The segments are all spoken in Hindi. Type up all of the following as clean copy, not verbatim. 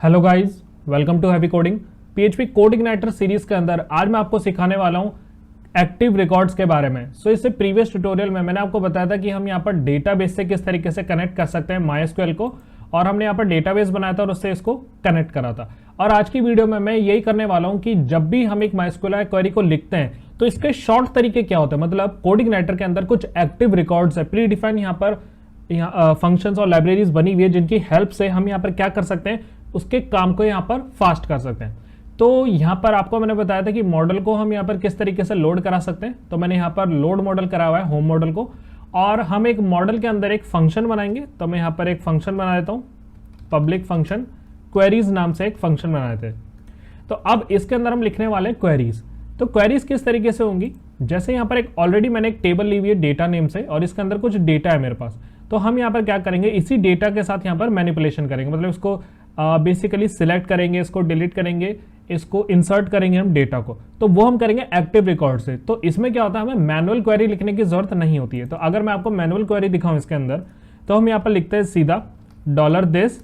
Hello guys, welcome to heavy coding. PHP CodeIgniter series के अंदर आज मैं आपको सिखाने वाला हूं एक्टिव रिकॉर्ड्स के बारे में। सो इससे प्रीवियस ट्यूटोरियल में मैंने आपको बताया था कि हम यहां पर डेटाबेस से किस तरीके से कनेक्ट कर सकते हैं माइस्क्यूएल को, और हमने यहां पर डेटाबेस बनाया था और उससे इसको कनेक्ट करा था। और आज की वीडियो में मैं यही करने वाला हूं कि जब भी हम एक माइस्क्यूएल क्वेरी को लिखते हैं तो इसके शॉर्ट तरीके क्या होते हैं। मतलब कोड इग्नाइटर के अंदर कुछ एक्टिव रिकॉर्ड्स है, प्री डिफाइन यहाँ पर फंक्शंस और लाइब्रेरीज बनी हुई है जिनकी हेल्प से हम यहाँ पर क्या कर सकते हैं, उसके काम को यहाँ पर फास्ट कर सकते हैं। तो यहाँ पर आपको मैंने बताया था कि मॉडल को हम यहाँ पर किस तरीके से लोड करा सकते हैं। तो मैंने यहाँ पर लोड मॉडल करा हुआ है, होम मॉडल को, और हम एक मॉडल के अंदर एक फंक्शन बनाएंगे। तो मैं यहाँ पर एक फंक्शन बना देता हूँ, पब्लिक फंक्शन क्वेरीज नाम से एक फंक्शन बना देते हैं। तो अब इसके अंदर हम लिखने वाले हैं क्वेरीज। तो क्वेरीज किस तरीके से होंगी, जैसे यहाँ पर एक ऑलरेडी मैंने एक टेबल ली हुई है डेटा नेम से, और इसके अंदर कुछ डेटा है मेरे पास। तो हम यहाँ पर क्या करेंगे, इसी डेटा के साथ यहाँ पर मैनिपुलेशन करेंगे। मतलब इसको बेसिकली सिलेक्ट करेंगे, इसको डिलीट करेंगे, इसको इंसर्ट करेंगे हम डेटा को। तो वो हम करेंगे एक्टिव रिकॉर्ड से। तो इसमें क्या होता है, हमें मैनुअल क्वेरी लिखने की जरूरत नहीं होती है। तो अगर मैं आपको मैनुअल क्वेरी दिखाऊं इसके अंदर, तो हम यहाँ पर लिखते हैं सीधा $this,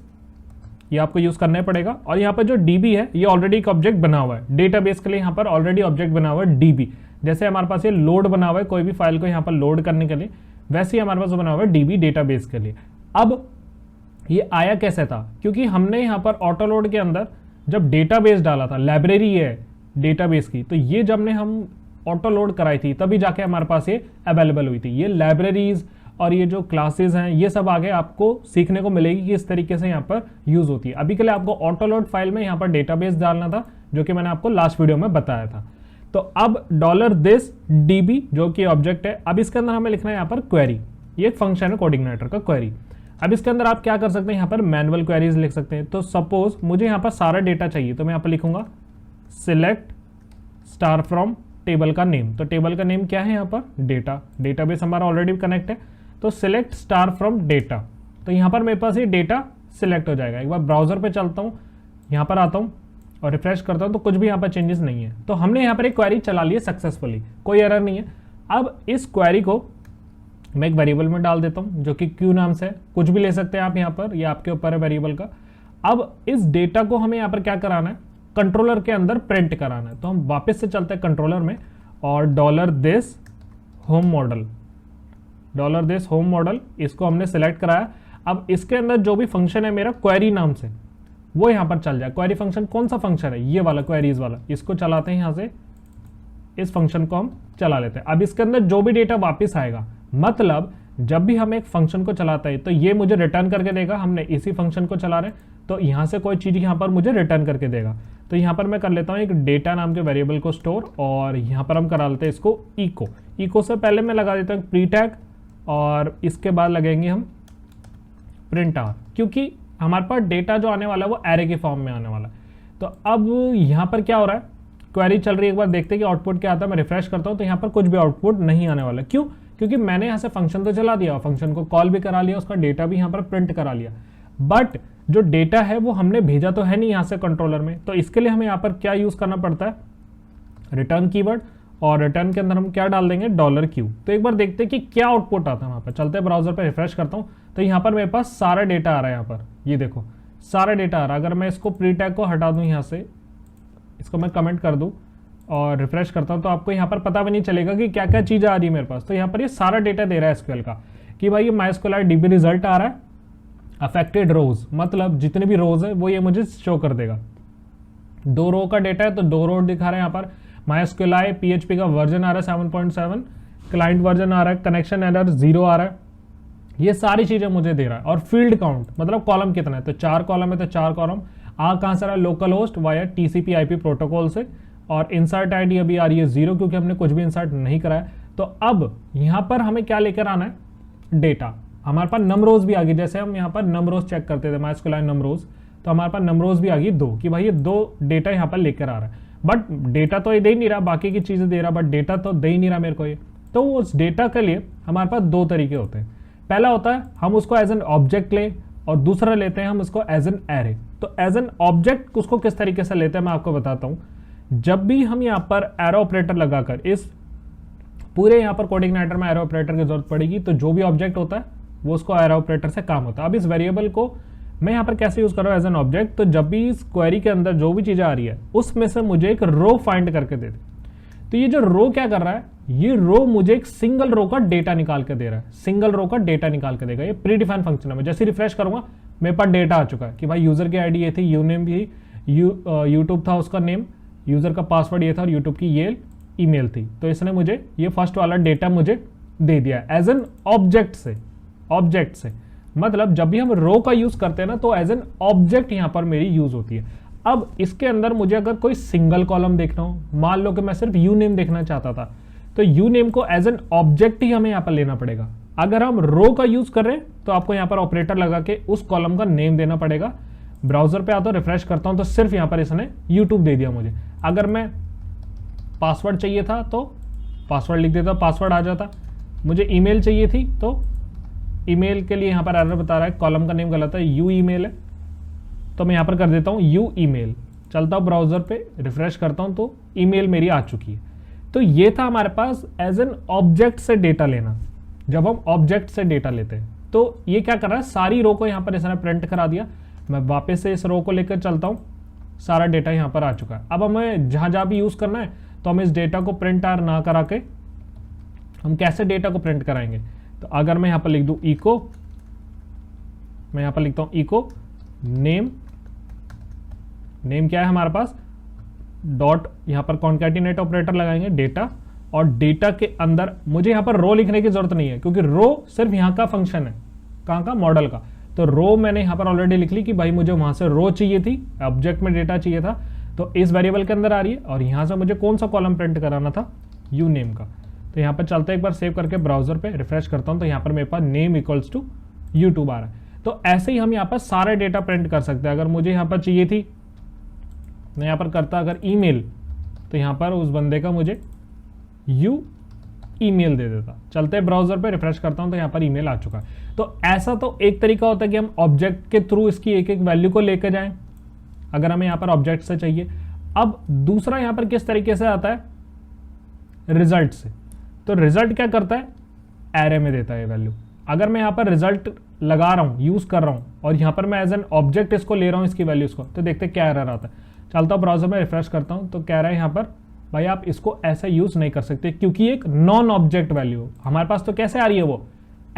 ये आपको यूज करना पड़ेगा। और यहाँ पर जो डीबी है ये ऑलरेडी एक ऑब्जेक्ट बना हुआ है डेटाबेस के लिए, यहाँ पर ऑलरेडी ऑब्जेक्ट बना हुआ है डीबी। जैसे हमारे पास ये लोड बना हुआ है कोई भी फाइल को यहाँ पर लोड करने के लिए, वैसे ही हमारे पास बना हुआ है डीबी डेटाबेस के लिए। अब ये आया कैसे था, क्योंकि हमने यहाँ पर ऑटो लोड के अंदर जब डेटाबेस डाला था, लाइब्रेरी है डेटाबेस की, तो ये जब ने हम ऑटो लोड कराई थी तभी जाके हमारे पास ये अवेलेबल हुई थी। ये लाइब्रेरीज और ये जो क्लासेस हैं ये सब आगे आपको सीखने को मिलेगी कि इस तरीके से यहाँ पर यूज होती है। अभी के लिए आपको ऑटो लोड फाइल में यहाँ पर डेटाबेस डालना था, जो कि मैंने आपको लास्ट वीडियो में बताया था। तो अब $this db जो कि ऑब्जेक्ट है, अब इसके अंदर हमें लिखना है यहाँ पर क्वेरी। ये एक फंक्शन है कोड इग्नाइटर का, क्वेरी। अब इसके अंदर आप क्या कर सकते हैं, यहाँ पर मैनुअल क्वेरीज लिख सकते हैं। तो सपोज मुझे यहाँ पर सारा डेटा चाहिए, तो मैं यहाँ पर लिखूंगा सिलेक्ट स्टार फ्रॉम टेबल का नेम। तो टेबल का नेम क्या है, यहाँ पर डेटा, डेटाबेस हमारा ऑलरेडी कनेक्ट है। तो सिलेक्ट स्टार फ्रॉम डेटा, तो यहाँ पर मेरे पास ये डेटा सिलेक्ट हो जाएगा। एक बार ब्राउजर पे चलता हूँ, यहाँ पर आता हूँ और रिफ्रेश करता हूँ, तो कुछ भी यहाँ पर चेंजेस नहीं है। तो हमने यहाँ पर एक क्वेरी चला ली है सक्सेसफुली, कोई एरर नहीं है। अब इस क्वेरी को मैं एक वेरिएबल में डाल देता हूँ जो कि क्यू नाम से है, कुछ भी ले सकते हैं आप यहाँ पर, ये आपके ऊपर है वेरिएबल का। अब इस डेटा को हमें यहाँ पर क्या कराना है, कंट्रोलर के अंदर प्रिंट कराना है। तो हम वापस से चलते हैं कंट्रोलर में, और $this home model, $this home model, इसको हमने सेलेक्ट कराया। अब इसके अंदर जो भी फंक्शन है मेरा क्वेरी नाम से, वो यहाँ पर चल जाए। क्वेरी फंक्शन कौन सा फंक्शन है, ये वाला क्वेरीज वाला, इसको चलाते हैं यहाँ से, इस फंक्शन को हम चला लेते हैं। अब इसके अंदर जो भी डेटा वापस आएगा, मतलब जब भी हम एक फंक्शन को चलाते हैं तो ये मुझे रिटर्न करके देगा, हमने इसी फंक्शन को चला रहे हैं, तो यहाँ से कोई चीज यहाँ पर मुझे रिटर्न करके देगा। तो यहाँ पर मैं कर लेता हूँ एक डेटा नाम के वेरिएबल को स्टोर, और यहाँ पर हम करा लेते हैं इसको इको। इको से पहले मैं लगा देता हूँ प्री टैग, और इसके बाद लगेंगे हम प्रिंट आर, क्योंकि हमारे पास डेटा जो आने वाला है वो एरे के फॉर्म में आने वाला है। तो अब यहाँ पर क्या हो रहा है, क्वेरी चल रही है, एक बार देखते हैं कि आउटपुट क्या आता है। मैं रिफ्रेश करता हूँ तो यहाँ पर कुछ भी आउटपुट नहीं आने वाला। क्यों, क्योंकि मैंने यहाँ से फंक्शन तो चला दिया, फंक्शन को कॉल भी करा लिया, उसका डेटा भी यहाँ पर प्रिंट करा लिया, बट जो डेटा है वो हमने भेजा तो है नहीं यहाँ से कंट्रोलर में। तो इसके लिए हमें यहाँ पर क्या यूज करना पड़ता है, रिटर्न कीवर्ड, और रिटर्न के अंदर हम क्या डाल देंगे, $q। तो एक बार देखते हैं कि क्या आउटपुट आता है। वहां पर चलते हैं ब्राउजर पे, रिफ्रेश करता हूँ, तो यहाँ पर मेरे पास सारा डेटा आ रहा है। यहाँ पर ये देखो सारा डेटा आ रहा है। अगर मैं इसको प्री टैग को हटा दूं यहाँ से, इसको मैं कमेंट कर दूं और रिफ्रेश करता हूँ, तो आपको यहाँ पर पता भी नहीं चलेगा कि क्या क्या चीज़ आ रही है मेरे पास। तो यहाँ पर ये सारा डेटा दे रहा है एसक्यूएल का, कि भाई ये माइस्क्यूएल डीबी रिजल्ट आ रहा है, अफेक्टेड रोज, मतलब जितने भी रोज है वो ये मुझे शो कर देगा। 2 रो का डेटा है तो 2 रो दिखा रहे हैं यहाँ पर। MySQL PHP का वर्जन आ रहा है 7.7, क्लाइंट वर्जन आ रहा है, कनेक्शन एरर 0 आ रहा है, ये सारी चीजें मुझे दे रहा है। और फील्ड काउंट, मतलब कॉलम कितना है, तो 4 कॉलम है, तो 4 कॉलम आ कहाँ से रहा है, local host via TCP/IP protocol से। और इंसर्ट आईडी अभी आ रही है 0, क्योंकि हमने कुछ भी इंसर्ट नहीं कराया। तो अब यहाँ पर हमें क्या लेकर आना है, डेटा। हमारे पास नम रोज भी आ गई, जैसे हम यहाँ पर नम रोज चेक करते थे MySQL नम रोज, तो हमारे पास नम रोज भी आ गई 2, कि भाई ये 2 डेटा यहाँ पर लेकर आ रहा है। बट डेटा तो ये दे ही नहीं रहा, बाकी की चीजें दे रहा, बट डेटा तो दे ही नहीं रहा मेरे को ये। तो उस डेटा के लिए हमारे पास 2 तरीके होते हैं। पहला होता है हम उसको एज एन ऑब्जेक्ट ले, और दूसरा लेते हैं हम उसको एज एन एरे। तो एज एन ऑब्जेक्ट उसको किस तरीके से लेते हैं मैं आपको बताता हूं। जब भी हम यहाँ पर एरो ऑपरेटर लगाकर, इस पूरे यहाँ पर कोड इग्नाइटर में एरो ऑपरेटर की जरूरत पड़ेगी, तो जो भी ऑब्जेक्ट होता है वो उसको एरो ऑपरेटर से काम होता है। अब इस वेरिएबल को मैं यहाँ पर कैसे यूज कर रहा हूँ एज एन ऑब्जेक्ट, तो जब भी इस क्वेरी के अंदर जो भी चीजें आ रही है उसमें से मुझे एक रो फाइंड करके दे दे। तो ये जो रो क्या कर रहा है, ये रो मुझे एक सिंगल रो का डेटा निकाल के दे रहा है, सिंगल रो का डेटा निकाल के देगा। ये प्री डिफाइंड फंक्शन है। मैं जैसे रिफ्रेश करूंगा मेरे पास डेटा आ चुका है कि भाई यूजर की आईडी ये थी, यूनेम भी यूट्यूब था उसका नेम, यूजर का पासवर्ड ये था और यूट्यूब की ये ईमेल थी। तो इसने मुझे ये फर्स्ट वाला डेटा मुझे दे दिया एज एन ऑब्जेक्ट से। मतलब जब भी हम रो का यूज करते हैं ना तो एज एन ऑब्जेक्ट यहां पर मेरी यूज होती है। अब इसके अंदर मुझे अगर कोई सिंगल कॉलम देखना हो, मान लो कि मैं सिर्फ यू नेम देखना चाहता था, तो यू नेम को एज एन ऑब्जेक्ट ही हमें यहां पर लेना पड़ेगा। अगर हम रो का यूज कर रहे हैं तो आपको यहां पर ऑपरेटर लगा के उस कॉलम का नेम देना पड़ेगा। ब्राउजर पे आता हूं, रिफ्रेश करता हूं तो सिर्फ यहां पर इसने यूट्यूब दे दिया मुझे। अगर मैं पासवर्ड चाहिए था तो पासवर्ड लिख देता, पासवर्ड आ जाता। मुझे ईमेल चाहिए थी तो ईमेल के लिए यहां पर एरर बता रहा है, कॉलम का नेम गलत है, यू ईमेल है, तो मैं यहां पर कर देता हूं यू ईमेल। चलता हूं ब्राउजर पे, रिफ्रेश करता हूं तो ईमेल मेरी आ चुकी है। तो ये था हमारे पास एज एन ऑब्जेक्ट से डेटा लेना। जब हम ऑब्जेक्ट से डेटा लेते हैं तो ये क्या कर रहा है, सारी रो को यहां पर इसने प्रिंट करा दिया। मैं वापस से इस रो को लेकर चलता हूं, सारा डेटा यहां पर आ चुका है। अब हमें जहां जहां भी यूज करना है तो हम इस डेटा को प्रिंट आर ना करा के हम कैसे डेटा को प्रिंट कराएंगे। तो अगर मैं यहां पर लिख दूं इको, मैं यहां पर लिखता हूं इको नेम, नेम क्या है हमारे पास, डॉट यहां पर कॉन्कैटिनेट ऑपरेटर लगाएंगे डेटा, और डेटा के अंदर मुझे यहां पर रो लिखने की जरूरत नहीं है क्योंकि रो सिर्फ यहां का फंक्शन है, कहां का, मॉडल का। तो रो मैंने यहां पर ऑलरेडी लिख ली कि भाई मुझे वहां से रो चाहिए थी, ऑब्जेक्ट में डेटा चाहिए था, तो इस वेरिएबल के अंदर आ रही है। और यहां से मुझे कौन सा कॉलम प्रिंट कराना था, यू नेम का। तो यहां पर चलते एक बार सेव करके ब्राउजर पे रिफ्रेश करता हूं तो यहां पर मेरे पास नेम इक्वल्स टू यूट्यूब आ रहा है। तो ऐसे ही हम यहां पर सारे डेटा प्रिंट कर सकते हैं। अगर मुझे यहां पर चाहिए थी, मैं यहां पर करता अगर ईमेल, तो यहां पर उस बंदे का मुझे यू ईमेल दे देता। चलते ब्राउजर पे रिफ्रेश करता हूं तो यहां पर ईमेल आ चुका है। तो ऐसा तो एक तरीका होता है कि हम ऑब्जेक्ट के थ्रू इसकी एक एक वैल्यू को लेकर जाएं, अगर हमें यहां पर ऑब्जेक्ट से चाहिए। अब दूसरा यहां पर किस तरीके से आता है, रिजल्ट से। तो रिजल्ट क्या करता है, एरे में देता है वैल्यू। अगर मैं यहां पर रिजल्ट लगा रहा हूं, यूज कर रहा हूं, और यहां पर मैं एज एन ऑब्जेक्ट इसको ले रहा हूं, इसकी वैल्यूज को, तो देखते क्या एरर आता है। चलता हूं ब्राउजर में रिफ्रेश करता हूं तो कह रहा है यहां पर भाई आप इसको ऐसा यूज नहीं कर सकते क्योंकि एक नॉन ऑब्जेक्ट वैल्यू हमारे पास तो कैसे आ रही है, वो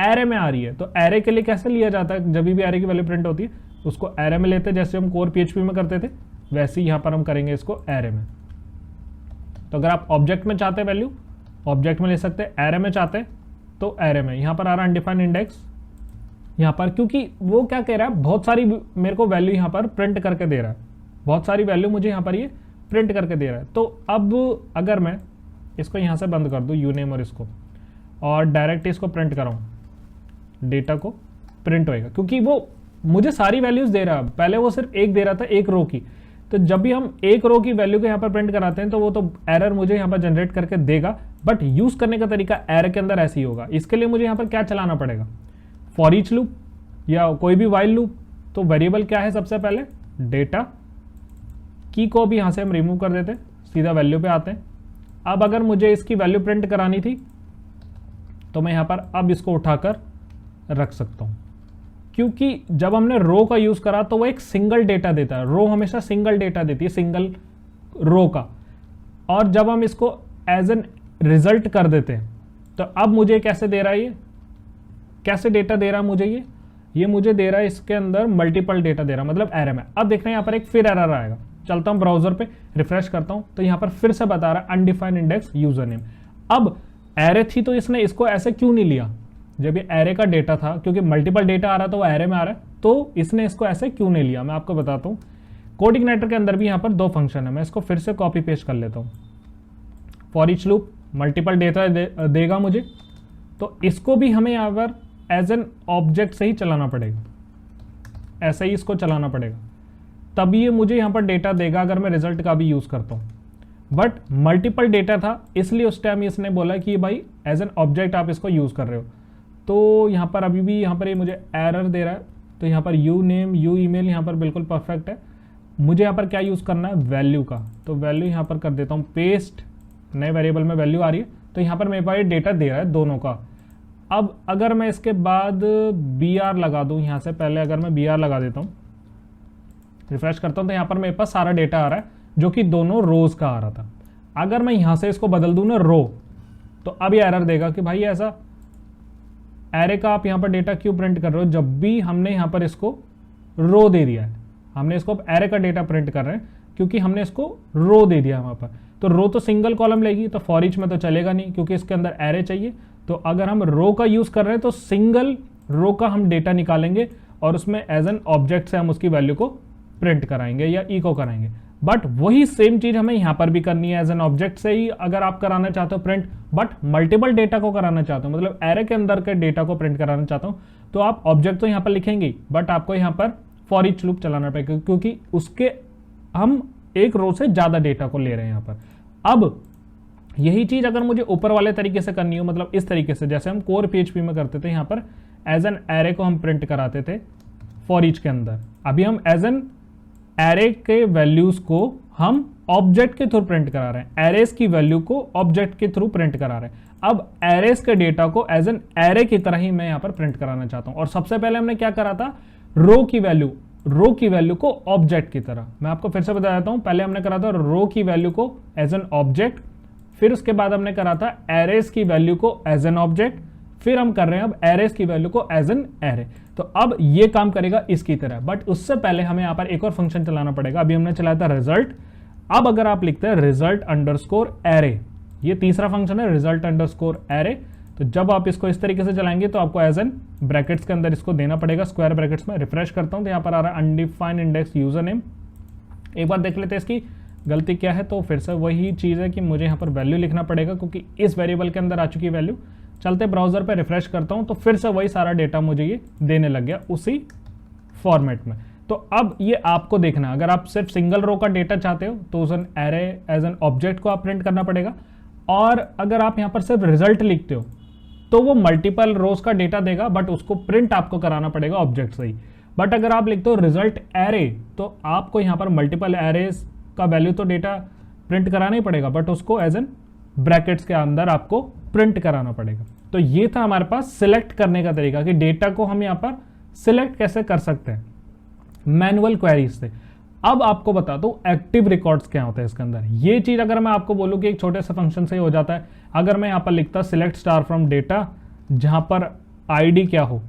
एरे में आ रही है। तो एरे के लिए कैसे लिया जाता है, जब भी एरे की वैल्यू प्रिंट होती है उसको एरे में लेते हैं, जैसे हम कोर पीएचपी में करते थे वैसे ही यहां पर हम करेंगे इसको एरे में। तो अगर आप ऑब्जेक्ट में चाहते हैं वैल्यू, ऑब्जेक्ट में ले सकते हैं, एरे में चाहते हैं तो एरे में। यहां पर आ रहा है अनडिफाइंड इंडेक्स यहां पर, क्योंकि वो क्या कह रहा है, बहुत सारी मेरे को वैल्यू यहां पर प्रिंट करके दे रहा है, बहुत सारी वैल्यू मुझे यहां पर ये प्रिंट करके दे रहा है। तो अब अगर मैं इसको यहां से बंद कर दूं यू नेम और इसको, और डायरेक्ट इसको प्रिंट कराऊं, डेटा को प्रिंट होएगा क्योंकि वो मुझे सारी वैल्यूज दे रहा है। पहले वो सिर्फ एक दे रहा था, एक रो की। तो जब भी हम एक रो की वैल्यू को यहाँ पर प्रिंट कराते हैं तो वो तो एरर मुझे यहाँ पर जनरेट करके देगा, बट यूज करने का तरीका एरर के अंदर ऐसे ही होगा। इसके लिए मुझे यहाँ पर क्या चलाना पड़ेगा, फॉर ईच लूप या कोई भी वाइल लूप। तो वेरिएबल क्या है, सबसे पहले डेटा की को भी यहां से हम रिमूव कर देते, सीधा वैल्यू पे आते हैं। अब अगर मुझे इसकी वैल्यू प्रिंट करानी थी तो मैं यहां पर अब इसको उठाकर रख सकता हूं, क्योंकि जब हमने रो का यूज करा तो वो एक सिंगल डेटा देता है। रो हमेशा सिंगल डेटा देती है, सिंगल रो का। और जब हम इसको एज एन रिजल्ट कर देते हैं तो अब मुझे कैसे दे रहा है, ये कैसे डेटा दे रहा है मुझे, ये मुझे दे रहा है इसके अंदर मल्टीपल डेटा दे रहा है, मतलब एरे में। अब देखना यहाँ पर एक फिर एरर आएगा। चलता हूं ब्राउजर पे, रिफ्रेश करता हूं तो यहां पर फिर से बता रहा है अनडिफाइंड इंडेक्स यूजर नेम। अब एरे थी तो इसने इसको ऐसे क्यों नहीं लिया, जब ये एरे का डेटा था, क्योंकि मल्टीपल डेटा आ रहा था वो एरे में आ रहा है, तो इसने इसको ऐसे क्यों नहीं लिया, मैं आपको बताता हूं। कोड इग्नाइटर के अंदर भी यहां पर दो फंक्शन है, मैं इसको फिर से कॉपी पेस्ट कर लेता हूं। For each loop multiple data देगा मुझे, तो इसको भी हमें यहां पर एज एन ऑब्जेक्ट से ही चलाना पड़ेगा, ऐसे ही इसको चलाना पड़ेगा, तभी ये मुझे यहां पर डेटा देगा अगर मैं रिजल्ट का भी यूज करता हूं। बट मल्टीपल डेटा था इसलिए उस टाइम इसने बोला कि भाई एज एन ऑब्जेक्ट आप इसको यूज कर रहे हो। तो यहां पर अभी भी यहां पर ये मुझे एरर दे रहा है। तो यहां पर यू नेम यू ईमेल यहां पर बिल्कुल परफेक्ट है। मुझे यहां पर क्या यूज करना है, वैल्यू का। तो वैल्यू यहां पर कर देता हूं पेस्ट, नए वेरिएबल में वैल्यू आ रही है, तो यहां पर मेरे पास ये डेटा दे रहा है दोनों का, अब अगर मैं इसके बाद बी आर लगा दूं, यहां से पहले अगर मैं बी आर लगा देता हूं, रिफ्रेश करता हूं, तो यहां पर मेरे पास सारा डेटा आ रहा है जो कि दोनों रोज का आ रहा था। अगर मैं यहां से इसको बदल दूं ना रो, तो अब ये एरर देगा कि भाई ऐसा एरे का आप यहां पर डेटा क्यों प्रिंट कर रहे हो, जब भी हमने यहां पर इसको रो दे दिया है। हमने इसको अब एरे का डेटा प्रिंट कर रहे हैं क्योंकि हमने इसको रो दे दिया वहां पर। तो रो तो सिंगल कॉलम लेगी, तो फॉर ईच में तो चलेगा नहीं क्योंकि इसके अंदर एरे चाहिए। तो अगर हम रो का यूज कर रहे हैं तो सिंगल रो का हम डेटा निकालेंगे और उसमें एज एन ऑब्जेक्ट से हम उसकी वैल्यू को प्रिंट कराएंगे या इको कराएंगे। बट वही सेम चीज हमें यहां पर भी करनी है, एज एन ऑब्जेक्ट से ही अगर आप कराना चाहते हो प्रिंट, बट मल्टीपल डेटा को कराना चाहते हो, मतलब एरे के अंदर के डेटा को प्रिंट कराना चाहता हूं, तो आप ऑब्जेक्ट तो यहां पर लिखेंगे बट आपको यहां पर फॉर ईच लूप चलाना पड़ेगा क्योंकि उसके हम एक रो से ज्यादा डेटा को ले रहे हैं यहां पर। अब यही चीज अगर मुझे ऊपर वाले तरीके से करनी हो, मतलब इस तरीके से जैसे हम कोर पीएचपी में करते थे, यहां पर एज एन एरे को हम प्रिंट कराते थे फॉर ईच के अंदर, अभी हम एज एन एरे के वैल्यूज को हम ऑब्जेक्ट के थ्रू प्रिंट करा रहे हैं, एरेस की वैल्यू को ऑब्जेक्ट के थ्रू प्रिंट करा रहे हैं। अब एरेस के डेटा को एज एन एरे की तरह ही मैं यहां पर प्रिंट कराना चाहता हूं। और सबसे पहले हमने क्या करा था, रो की वैल्यू को ऑब्जेक्ट की तरह। मैं आपको फिर से बता देता हूं, पहले हमने करा था रो की वैल्यू को एज एन ऑब्जेक्ट, फिर उसके बाद हमने करा था एरेस की वैल्यू को एज एन ऑब्जेक्ट, फिर हम कर रहे हैं अब एरेस की वैल्यू को एज एन एरे। तो अब ये काम करेगा इसकी तरह, बट उससे पहले हमें यहां पर एक और फंक्शन चलाना पड़ेगा। अभी हमने चलाया था रिजल्ट, अब अगर आप लिखते हैं रिजल्ट अंडरस्कोर एरे, ये तीसरा फंक्शन है रिजल्ट अंडरस्कोर एरे। तो जब आप इसको इस तरीके से चलाएंगे तो आपको एज एन ब्रैकेट्स के अंदर इसको देना पड़ेगा, स्क्वायर ब्रैकेट्स में। रिफ्रेश करता हूं तो यहां पर आ रहा है अनडिफाइंड इंडेक्स यूजर नेम। एक बार देख लेते हैं इसकी गलती क्या है, तो फिर से वही चीज है कि मुझे यहां पर वैल्यू लिखना पड़ेगा क्योंकि इस वेरिएबल के अंदर आ चुकी वैल्यू। चलते ब्राउजर पे रिफ्रेश करता हूं तो फिर से वही सारा डेटा मुझे ये देने लग गया उसी फॉर्मेट में। तो अब ये आपको देखना, अगर आप सिर्फ सिंगल रो का डेटा चाहते हो तो उस एरे एज एन ऑब्जेक्ट को आप प्रिंट करना पड़ेगा, और अगर आप यहां पर सिर्फ रिजल्ट लिखते हो तो वो मल्टीपल रोज का डेटा देगा, बट उसको प्रिंट आपको कराना पड़ेगा ऑब्जेक्ट से ही। बट अगर आप लिखते हो रिजल्ट एरे तो आपको यहां पर मल्टीपल एरेज का वैल्यू तो डेटा प्रिंट कराना ही पड़ेगा, बट उसको एज एन ब्रैकेट्स के अंदर आपको प्रिंट कराना पड़ेगा। तो ये था हमारे पास सिलेक्ट करने का तरीका कि डेटा को हम यहां पर सिलेक्ट कैसे कर सकते हैं मैनुअल क्वेरीज से। अब आपको बता दो एक्टिव रिकॉर्ड्स क्या होते हैं इसके अंदर। ये चीज अगर मैं आपको बोलूं कि एक छोटे से फंक्शन से ही हो जाता है, अगर मैं यहां पर लिखता सिलेक्ट स्टार फ्रॉम डेटा, जहां पर आईडी क्या हो,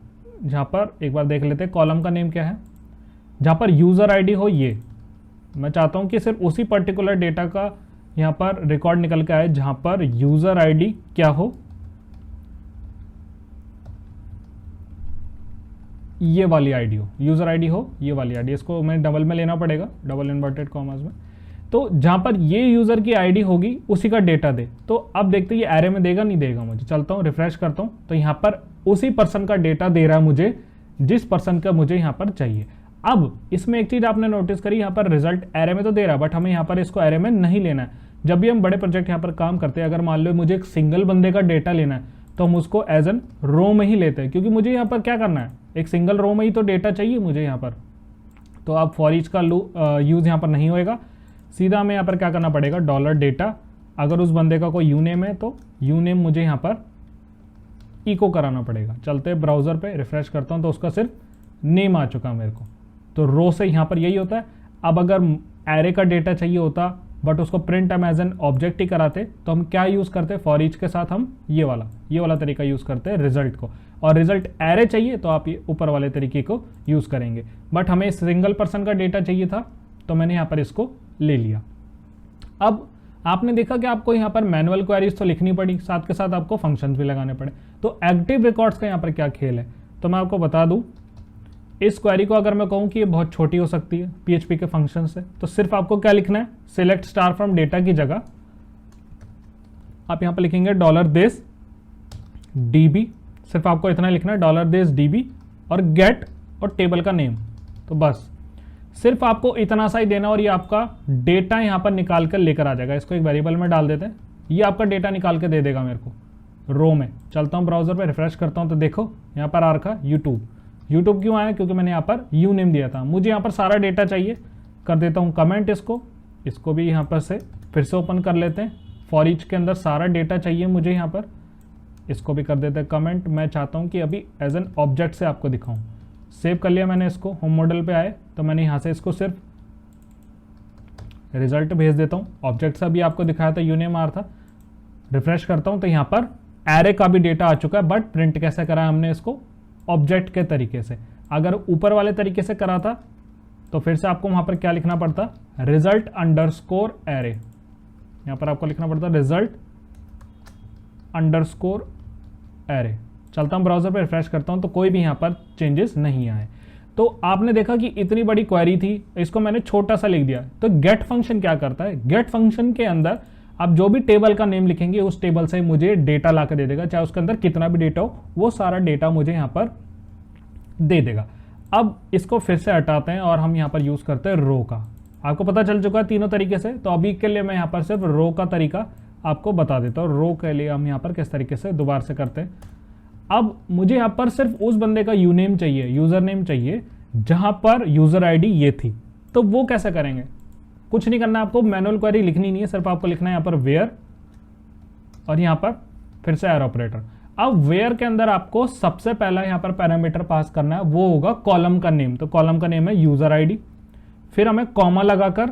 जहां पर एक बार देख लेते हैं कॉलम का नेम क्या है, जहां पर यूजर आईडी हो, ये मैं चाहता हूं कि सिर्फ उसी पर्टिकुलर डेटा का यहां पर रिकॉर्ड निकल के आए जहां पर यूजर आईडी क्या हो, ये वाली आईडी हो, यूजर आईडी हो ये वाली आईडी। इसको मैं डबल में लेना पड़ेगा, डबल इन्वर्टेड कॉमास में। तो जहां पर ये यूजर की आईडी होगी उसी का डेटा दे। तो अब देखते हैं ये एरे में देगा नहीं देगा मुझे। चलता हूं रिफ्रेश करता हूं तो यहां पर उसी पर्सन का डेटा दे रहा है मुझे जिस पर्सन का मुझे यहां पर चाहिए। अब इसमें एक चीज आपने नोटिस करी, यहां पर रिजल्ट एरे में तो दे रहा है बट हमें यहां पर इसको एरे में नहीं लेना है। जब भी हम बड़े प्रोजेक्ट यहां पर काम करते हैं, अगर मान लो मुझे एक सिंगल बंदे का डेटा लेना है तो हम उसको एज एन रो में ही लेते हैं, क्योंकि मुझे यहां पर क्या करना है, एक सिंगल रो में ही तो डेटा चाहिए मुझे यहां पर। तो अब फॉर ईच का यूज यहां पर नहीं होएगा, सीधा हमें यहां पर क्या करना पड़ेगा, डॉलर डेटा। अगर उस बंदे का कोई यू नेम है तो यू नेम मुझे यहां पर इको कराना पड़ेगा। चलते ब्राउजर पे रिफ्रेश करता हूं तो उसका सिर्फ नेम आ चुका मेरे को। तो रो से यहां पर यही होता है। अब अगर एरे का डेटा चाहिए होता बट उसको प्रिंट हम एज एन ऑब्जेक्ट ही कराते तो हम क्या यूज करते, फॉर ईच के साथ हम ये वाला तरीका यूज करते हैं रिजल्ट को। और रिजल्ट एरे चाहिए तो आप ये ऊपर वाले तरीके को यूज करेंगे। बट हमें सिंगल पर्सन का डेटा चाहिए था तो मैंने यहाँ पर इसको ले लिया। अब आपने देखा कि आपको यहाँ पर मैनुअल क्वेरीज तो लिखनी पड़ी, साथ के साथ आपको फंक्शंस भी लगाने पड़े। तो एक्टिव रिकॉर्ड्स का यहाँ पर क्या खेल है, तो मैं आपको बता दूं, इस क्वेरी को अगर मैं कहूं कि ये बहुत छोटी हो सकती है पीएचपी के फंक्शन से, तो सिर्फ आपको क्या लिखना है, सिलेक्ट स्टार फ्रॉम डेटा की जगह आप यहां पर लिखेंगे $this db। सिर्फ आपको इतना लिखना है $this db और गेट और टेबल का नेम। तो बस सिर्फ आपको इतना सा ही देना और ये आपका डेटा यहां पर निकाल कर लेकर आ जाएगा। इसको एक वेरिएबल में डाल देते हैं, ये आपका डेटा निकाल के दे देगा मेरे को रो में। चलता हूं ब्राउजर पे रिफ्रेश करता हूं तो देखो यहां पर आ रखा यूट्यूब क्यों आया, क्योंकि मैंने यहाँ पर यू नेम दिया था। मुझे यहाँ पर सारा डेटा चाहिए, कर देता हूँ कमेंट, इसको भी यहाँ पर से फिर से ओपन कर लेते हैं। फॉर ईच के अंदर सारा डेटा चाहिए मुझे यहाँ पर, इसको भी कर देते हैं कमेंट। मैं चाहता हूँ कि अभी एज एन ऑब्जेक्ट से आपको दिखाऊं। सेव कर लिया मैंने इसको, होम मॉडल पे आए तो मैंने यहाँ से इसको सिर्फ रिजल्ट भेज देता हूँ। ऑब्जेक्ट से अभी आपको दिखाया था यूनेम आर था। रिफ्रेश करता हूँ तो यहाँ पर एरे का भी डेटा आ चुका है, बट प्रिंट कैसे करा है हमने इसको ऑब्जेक्ट के तरीके से। अगर ऊपर वाले तरीके से करा था तो फिर से आपको वहां पर क्या लिखना पड़ता, रिजल्ट अंडरस्कोर एरे। यहां पर आपको लिखना पड़ता रिजल्ट अंडरस्कोर एरे। चलता हूं ब्राउजर पर रिफ्रेश करता हूं तो कोई भी यहां पर चेंजेस नहीं आए। तो आपने देखा कि इतनी बड़ी क्वेरी थी, इसको मैंने छोटा सा लिख दिया। तो गेट फंक्शन क्या करता है, गेट फंक्शन के अंदर आप जो भी टेबल का नेम लिखेंगे उस टेबल से मुझे डेटा ला के दे देगा, चाहे उसके अंदर कितना भी डेटा हो वो सारा डेटा मुझे यहाँ पर दे देगा। अब इसको फिर से हटाते हैं और हम यहाँ पर यूज करते हैं रो का। आपको पता चल चुका है तीनों तरीके से, तो अभी के लिए मैं यहाँ पर सिर्फ रो का तरीका आपको बता देता हूँ। रो के लिए हम यहाँ पर किस तरीके से दोबारा से करते हैं। अब मुझे यहाँ पर सिर्फ उस बंदे का यूनेम चाहिए, यूजर नेम चाहिए जहां पर यूजर आईडी ये थी। तो वो कैसे करेंगे, कुछ नहीं करना, आपको मैनुअल क्वेरी लिखनी नहीं है, सिर्फ आपको लिखना है यहाँ पर वेयर और यहाँ पर फिर से एरो ऑपरेटर। अब वेयर के अंदर आपको सबसे पहला यहाँ पर पैरामीटर पास करना है, वो होगा कॉलम का नेम। तो कॉलम का नेम है यूजर आईडी, फिर हमें कॉमा लगाकर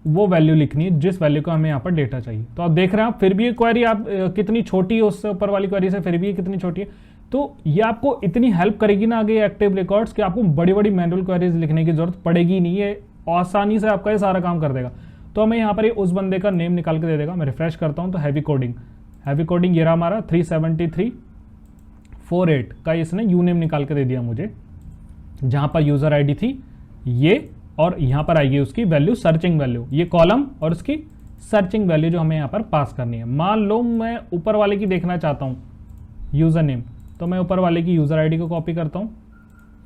वो वैल्यू लिखनी है जिस वैल्यू को हमें यहाँ पर डेटा चाहिए। तो आप देख रहे हैं, आप फिर भी ये क्वेरी आप कितनी छोटी है उससे ऊपर वाली क्वेरी से, फिर भी ये कितनी छोटी है। तो ये आपको इतनी हेल्प करेगी ना आगे एक्टिव रिकॉर्ड्स कि आपको बड़ी बड़ी मैनुअल क्वेरीज लिखने की जरूरत पड़ेगी नहीं, ये आसानी से आपका ये सारा काम कर देगा। तो हमें यहाँ पर ये उस बंदे का नेम निकाल के दे देगा। मैं रिफ्रेश करता हूँ तो हैवी कोडिंग ये रहा हमारा 37348 का इसने यूनेम निकाल के दे दिया मुझे, जहां पर यूजर आईडी थी ये, और यहां पर आएगी उसकी वैल्यू सर्चिंग वैल्यू, ये कॉलम और उसकी सर्चिंग वैल्यू जो हमें यहाँ पर पास करनी है। मान लो मैं ऊपर वाले की देखना चाहता हूँ यूजर नेम, तो मैं ऊपर वाले की यूजर आईडी को कॉपी करता हूँ,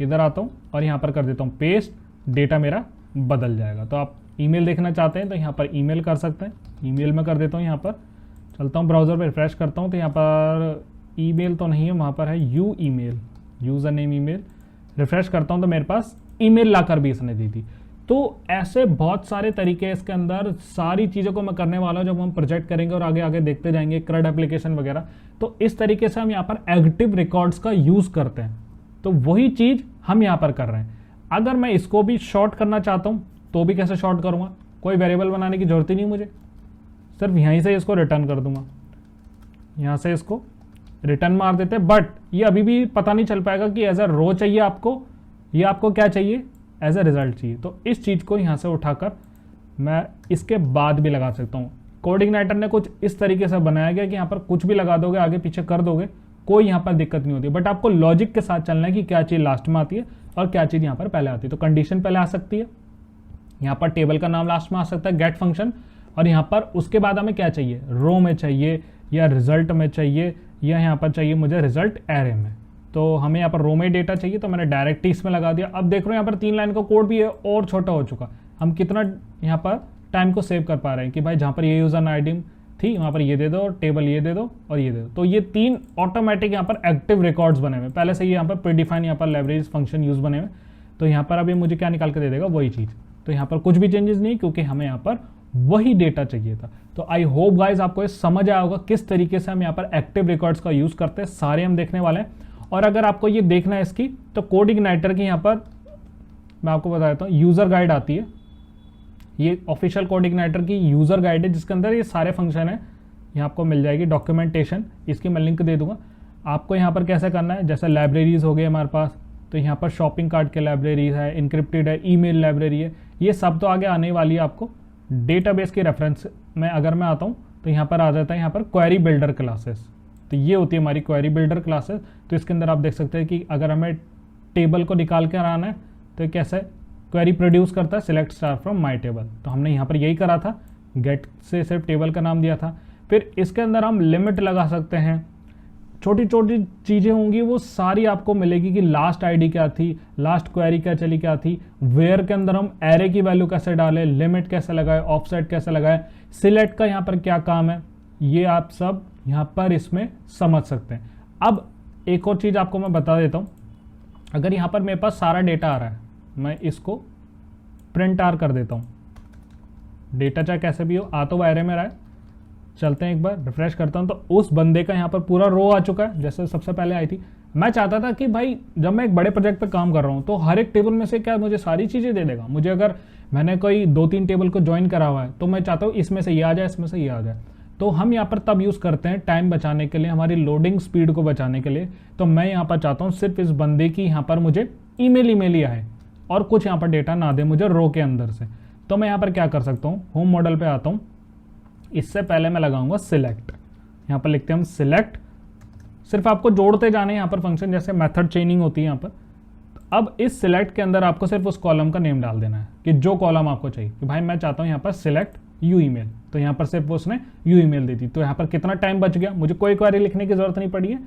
इधर आता हूँ और यहाँ पर कर देता हूँ पेस्ट, डेटा मेरा बदल जाएगा। तो आप ईमेल देखना चाहते हैं तो यहाँ पर ईमेल कर सकते हैं, ईमेल में कर देता हूँ। यहाँ पर चलता हूँ ब्राउजर पर रिफ्रेश करता हूँ तो यहाँ पर ईमेल तो नहीं है, वहाँ पर है you email, user name email. Refresh करता हूँ तो मेरे पास ईमेल लाकर भी इसने दी थी। तो ऐसे बहुत सारे तरीके इसके अंदर, सारी चीज़ों को मैं करने वाला हूँ जब हम प्रोजेक्ट करेंगे और आगे आगे देखते जाएंगे CRUD एप्लीकेशन वगैरह। तो इस तरीके से हम यहाँ पर एक्टिव रिकॉर्ड्स का यूज़ करते हैं, तो वही चीज़ हम यहाँ पर कर रहे हैं। अगर मैं इसको भी शॉर्ट करना चाहता हूँ तो भी कैसे शॉर्ट करूँगा, कोई वेरिएबल बनाने की जरूरत ही नहीं मुझे, सिर्फ यहीं से इसको रिटर्न कर दूंगा, यहाँ से इसको रिटर्न मार देते। बट ये अभी भी पता नहीं चल पाएगा कि एज अ रो चाहिए आपको, ये आपको क्या चाहिए, एज अ रिजल्ट चाहिए। तो इस चीज़ को यहाँ से उठाकर मैं इसके बाद भी लगा सकता हूँ। कोडिग्नाइटर ने कुछ इस तरीके से बनाया गया कि यहाँ पर कुछ भी लगा दोगे, आगे पीछे कर दोगे, कोई यहाँ पर दिक्कत नहीं होती। बट आपको लॉजिक के साथ चलना है कि क्या चीज़ लास्ट में आती है और क्या चीज़ यहाँ पर पहले आती है। तो कंडीशन पहले आ सकती है, यहाँ पर टेबल का नाम लास्ट में आ सकता है, गेट फंक्शन, और यहाँ पर उसके बाद हमें क्या चाहिए, रो में चाहिए या रिजल्ट में चाहिए या यहाँ पर चाहिए मुझे रिजल्ट एरे में। तो हमें यहाँ पर रो में डेटा चाहिए तो मैंने डायरेक्ट इसमें लगा दिया। अब देख रहे हो यहाँ पर 3 लाइन का कोड भी है और छोटा हो चुका। हम कितना यहाँ पर टाइम को सेव कर पा रहे हैं कि भाई जहाँ पर ये यूजर आईडी थी वहाँ पर ये दे दो, टेबल ये दे दो और ये दे दो। तो ये 3 ऑटोमेटिक यहाँ पर एक्टिव रिकॉर्ड्स बने हुए, पहले से ये यहाँ पर प्रीडिफाइन यहाँ पर लाइब्रेरीज फंक्शन यूज बने हुए। तो यहाँ पर अभी मुझे क्या निकाल के दे देगा, वही चीज़। तो यहाँ पर कुछ भी चेंजेस नहीं, क्योंकि हमें यहाँ पर वही डेटा चाहिए था। तो आई होप गाइज आपको ये समझ आया होगा किस तरीके से हम यहाँ पर एक्टिव रिकॉर्ड्स का यूज करते हैं, सारे हम देखने वाले हैं। और अगर आपको ये देखना है इसकी, तो कोडिग्नाइटर की यहाँ पर मैं आपको बता देता हूँ यूजर गाइड आती है। ये ऑफिशियल कोडिग्नाइटर की यूजर गाइड है जिसके अंदर ये सारे फंक्शन है, यहाँ आपको मिल जाएगी डॉक्यूमेंटेशन, इसकी मैं लिंक दे दूंगा। आपको यहाँ पर कैसे करना है, जैसे लाइब्रेरीज हो गई हमारे पास, तो यहाँ पर शॉपिंग कार्ट के लाइब्रेरीज है, इनक्रिप्टेड है, ईमेल लाइब्रेरी है, ये सब तो आगे आने वाली है। आपको डेटाबेस की रेफरेंस में अगर मैं आता हूँ तो यहाँ पर आ जाता है यहाँ पर क्वेरी बिल्डर क्लासेस। तो ये होती है हमारी क्वेरी बिल्डर क्लासेस। तो इसके अंदर आप देख सकते हैं कि अगर हमें टेबल को निकाल कर आना है तो कैसे क्वेरी प्रोड्यूस करता है, select star from my table. तो हमने यहाँ पर यही करा था, गेट से सिर्फ टेबल का नाम दिया था। फिर इसके अंदर हम लिमिट लगा सकते हैं, छोटी छोटी चीज़ें होंगी वो सारी आपको मिलेगी कि लास्ट आईडी क्या थी, लास्ट क्वेरी क्या चली क्या थी। वेयर के अंदर हम एरे की वैल्यू कैसे डालें, लिमिट कैसे लगाए, ऑफसेट कैसे लगाए, सिलेक्ट का यहाँ पर क्या काम है, ये आप सब यहाँ पर इसमें समझ सकते हैं। अब एक और चीज़ आपको मैं बता देता हूँ, अगर यहाँ पर मेरे पास सारा डेटा आ रहा है, मैं इसको प्रिंट आर कर देता हूँ। डेटा चाहे कैसे भी हो, आ तो वो एरे में रहा है, चलते हैं एक बार, रिफ्रेश करता हूं तो उस बंदे का यहाँ पर पूरा रो आ चुका है जैसे सबसे पहले आई थी। मैं चाहता था कि भाई जब मैं एक बड़े प्रोजेक्ट पे काम कर रहा हूँ तो हर एक टेबल में से क्या मुझे सारी चीज़ें दे देगा। मुझे अगर मैंने कोई 2-3 टेबल को ज्वाइन करा हुआ है तो मैं चाहता हूँ इसमें से ये आ जाए, इसमें से ये आ जाए। तो हम यहाँ पर तब यूज़ करते हैं टाइम बचाने के लिए, हमारी लोडिंग स्पीड को बचाने के लिए। तो मैं यहाँ पर चाहता हूँ सिर्फ इस बंदे की यहाँ पर मुझे ईमेल ही आए और कुछ यहाँ पर डेटा ना दे मुझे रो के अंदर से। तो मैं यहाँ पर क्या कर सकता हूँ, होम मॉडल पे आता हूँ। इससे पहले मैं लगाऊंगा सिलेक्ट, यहाँ पर लिखते हैं हम सिलेक्ट। सिर्फ आपको जोड़ते जाने यहाँ पर फंक्शन, जैसे मेथड चेनिंग होती है यहाँ पर। अब इस सिलेक्ट के अंदर आपको सिर्फ उस कॉलम का नेम डाल देना है कि जो कॉलम आपको चाहिए, कि भाई मैं चाहता हूँ यहाँ पर सिलेक्ट यू ईमेल। तो यहाँ पर सिर्फ उसने यू ईमेल दी थी। तो यहाँ पर कितना टाइम बच गया, मुझे कोई क्वेरी लिखने की जरूरत नहीं पड़ी है।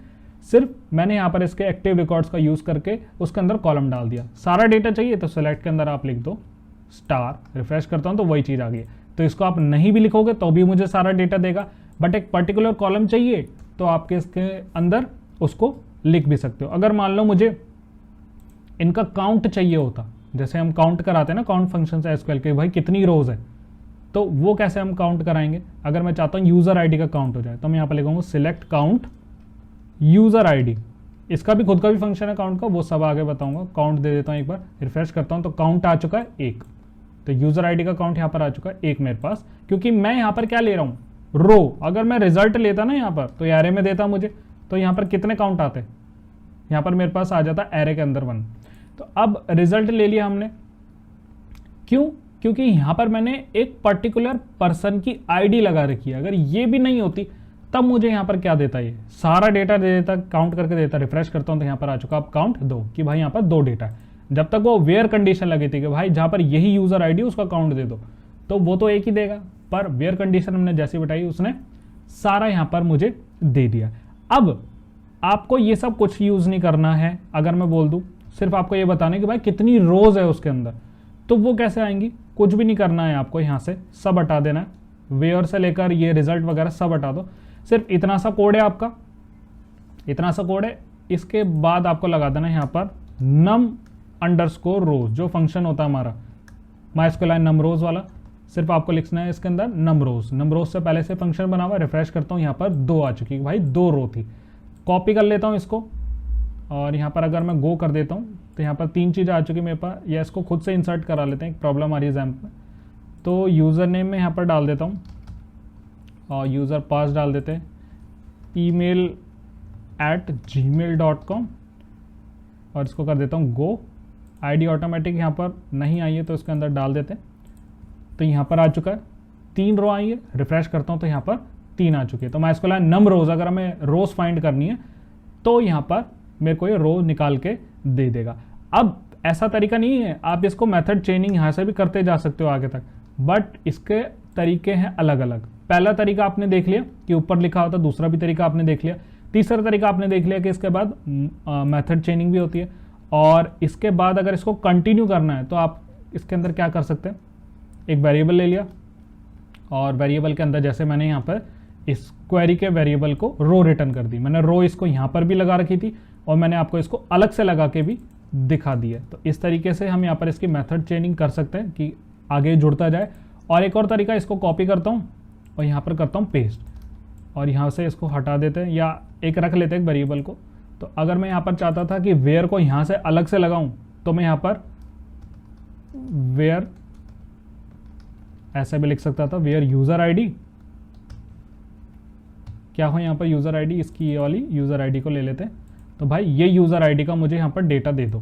सिर्फ मैंने यहाँ पर इसके एक्टिव रिकॉर्ड्स का यूज करके उसके अंदर कॉलम डाल दिया। सारा डेटा चाहिए तो सिलेक्ट के अंदर आप लिख दो स्टार, रिफ्रेश करता हूँ तो वही चीज़ आ गई। तो इसको आप नहीं भी लिखोगे तो भी मुझे सारा डेटा देगा, बट एक पर्टिकुलर कॉलम चाहिए तो आपके इसके अंदर उसको लिख भी सकते हो। अगर मान लो मुझे इनका काउंट चाहिए होता, जैसे हम काउंट कराते हैं ना काउंट फंक्शन से एसक्यूएल के, भाई कितनी रोज है, तो वो कैसे हम काउंट कराएंगे। अगर मैं चाहता हूँ यूजर आईडी का काउंट हो जाए तो मैं यहाँ पर लिखूंगा सिलेक्ट काउंट यूजर आईडी। इसका भी खुद का भी फंक्शन है काउंट का, वो सब आगे बताऊंगा। काउंट दे देता हूँ एक बार, रिफ्रेश करता हूँ तो काउंट आ चुका है 1। तो यूजर आईडी का काउंट यहाँ पर आ चुका है 1 मेरे पास, क्योंकि मैं यहाँ पर क्या ले रहा हूँ, रो। अगर मैं रिजल्ट लेता ना यहाँ पर तो एरे में देता मुझे, तो यहाँ पर कितने काउंट आते, यहाँ पर मेरे पास आ जाता एरे के अंदर 1। तो अब रिजल्ट ले लिया हमने, क्यों, क्योंकि यहाँ पर मैंने एक पर्टिकुलर पर्सन की आईडी लगा रखी है। अगर ये भी नहीं होती तब मुझे यहाँ पर क्या देता, ये सारा डेटा दे देता, काउंट करके देता। रिफ्रेश करता हूँ तो यहाँ पर आ चुका अब काउंट 2, कि भाई यहाँ पर 2 डेटा है। जब तक वो वेयर कंडीशन लगी थी कि भाई जहाँ पर यही यूजर आईडी उसका काउंट दे दो, तो वो तो एक ही देगा। पर वेयर कंडीशन हमने जैसी बताई उसने सारा यहाँ पर मुझे दे दिया। अब आपको ये सब कुछ यूज नहीं करना है। अगर मैं बोल दूं सिर्फ आपको ये बताना है कि भाई कितनी रोज है उसके अंदर, तो वो कैसे आएंगी, कुछ भी नहीं करना है आपको। यहाँ से सब हटा देना है, वेयर से लेकर ये रिजल्ट वगैरह सब हटा दो। सिर्फ इतना सा कोड है आपका, इतना सा कोड है। इसके बाद आपको लगा देना है यहाँ पर num अंडरस्कोर रोज, जो फंक्शन होता है हमारा MySQL num rows वाला। सिर्फ आपको लिखना है इसके अंदर num rows। num rows से पहले से फंक्शन बना हुआ। रिफ्रेश करता हूँ यहाँ पर 2 आ चुकी है, भाई 2 रो थी। कॉपी कर लेता हूँ इसको और यहाँ पर अगर मैं गो कर देता हूँ तो यहाँ पर 3 चीज़ें आ चुकी मेरे पास। या इसको खुद से इंसर्ट करा लेते हैं, एक प्रॉब्लम आ रही है एग्जाम्प में। तो यूज़र नेम में यहाँ पर डाल देता हूँ और यूज़र पास डाल देते हैं email@gmail.com और इसको कर देता हूँ गो। आईडी ऑटोमेटिक यहाँ पर नहीं आई है तो इसके अंदर डाल देते हैं। तो यहाँ पर आ चुका है, 3 रो आई है। रिफ्रेश करता हूँ तो यहाँ पर 3 आ चुकी है। तो MySQL num rows, अगर हमें रोज फाइंड करनी है तो यहाँ पर मेरे को ये रो निकाल के दे देगा। अब ऐसा तरीका नहीं है, आप इसको मेथड चेनिंग यहाँ से भी करते जा सकते हो आगे तक, बट इसके तरीके हैं अलग अलग। पहला तरीका आपने देख लिया कि ऊपर लिखा होता, दूसरा भी तरीका आपने देख लिया, तीसरा तरीका आपने देख लिया कि इसके बाद मेथड चेनिंग भी होती है। और इसके बाद अगर इसको कंटिन्यू करना है तो आप इसके अंदर क्या कर सकते हैं, एक वेरिएबल ले लिया और वेरिएबल के अंदर जैसे मैंने यहाँ पर इस क्वेरी के वेरिएबल को रो रिटर्न कर दी। मैंने रो इसको यहाँ पर भी लगा रखी थी और मैंने आपको इसको अलग से लगा के भी दिखा दिया। तो इस तरीके से हम यहाँ पर इसकी मेथड चेनिंग कर सकते हैं कि आगे जुड़ता जाए। और एक और तरीका, इसको कॉपी करता हूँ और यहाँ पर करता हूँ पेस्ट और यहाँ से इसको हटा देते हैं या एक रख लेते हैं एक वेरिएबल को। तो अगर मैं यहाँ पर चाहता था कि वेयर को यहाँ से अलग से लगाऊं तो मैं यहाँ पर वेयर ऐसे भी लिख सकता था, वेयर यूजर आईडी। क्या हो यहाँ पर यूजर आईडी, इसकी ये वाली यूजर आईडी को ले लेते हैं। तो भाई ये यूजर आईडी का मुझे यहाँ पर डेटा दे दो।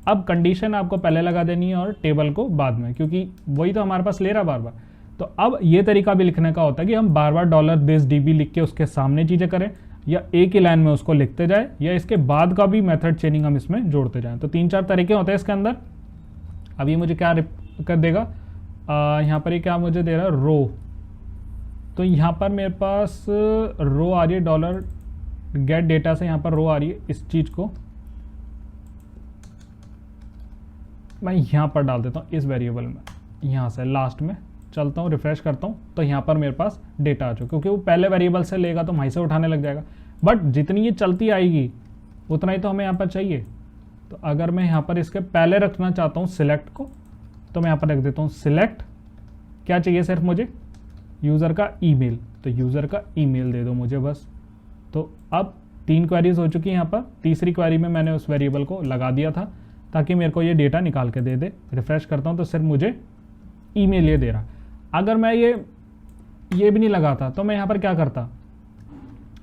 अब कंडीशन आपको पहले लगा देनी है और टेबल को बाद में, क्योंकि वही तो हमारे पास ले रहा बार बार। तो अब ये तरीका भी लिखने का होता है कि हम बार बार $this लिख के उसके सामने चीजें करें, या एक ही लाइन में उसको लिखते जाए, या इसके बाद का भी मेथड चेनिंग हम इसमें जोड़ते जाएं। तो 3-4 तरीके होते हैं इसके अंदर। अब ये मुझे क्या कर देगा, यहाँ पर ये क्या मुझे दे रहा है, रो। तो यहाँ पर मेरे पास रो आ रही है, $get डेटा से यहाँ पर रो आ रही है। इस चीज को मैं यहाँ पर डाल देता हूँ इस वेरिएबल में, यहाँ से लास्ट में चलता हूँ, रिफ्रेश करता हूँ तो यहाँ पर मेरे पास डेटा आ चुका। क्योंकि वो पहले वेरिएबल से लेगा तो वहीं से उठाने लग जाएगा, बट जितनी ये चलती आएगी उतना ही तो हमें यहाँ पर चाहिए। तो अगर मैं यहाँ पर इसके पहले रखना चाहता हूँ सिलेक्ट को, तो मैं यहाँ पर रख देता हूँ सिलेक्ट। क्या चाहिए सिर्फ मुझे यूज़र का ईमेल, तो यूज़र का ईमेल दे दो मुझे बस। तो अब 3 क्वेरीज हो चुकी हैं यहाँ पर। तीसरी क्वेरी में मैंने उस वेरिएबल को लगा दिया था ताकि मेरे को ये डेटा निकाल के दे दे। रिफ्रेश करता हूँ तो सिर्फ मुझे ईमेल ये दे रहा। अगर मैं ये भी नहीं लगाता तो मैं यहाँ पर क्या करता,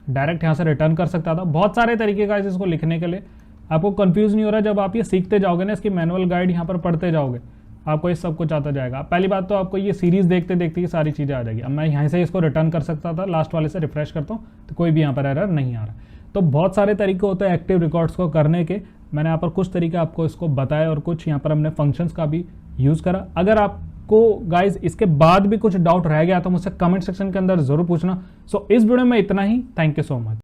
डायरेक्ट यहाँ से रिटर्न कर सकता था। बहुत सारे तरीके का इसको लिखने के लिए, आपको कंफ्यूज नहीं हो रहा। जब आप ये सीखते जाओगे ना, इसकी मैनुअल गाइड यहाँ पर पढ़ते जाओगे, आपको ये सब कुछ आता जाएगा। पहली बात तो आपको ये सीरीज देखते देखते ही सारी चीज़ें आ जाएगी। अब मैं यहाँ से इसको रिटर्न कर सकता था, लास्ट वाले से रिफ्रेश करता हूँ तो कोई भी यहाँ पर एरर नहीं आ रहा। तो बहुत सारे तरीके होते हैं एक्टिव रिकॉर्ड्स को करने के। मैंने यहाँ पर कुछ तरीके आपको इसको बताया और कुछ यहाँ पर हमने फंक्शंस का भी यूज़ करा। अगर आपको गाइज इसके बाद भी कुछ डाउट रह गया तो मुझसे कमेंट सेक्शन के अंदर जरूर पूछना। सो इस वीडियो में इतना ही। Thank you so much.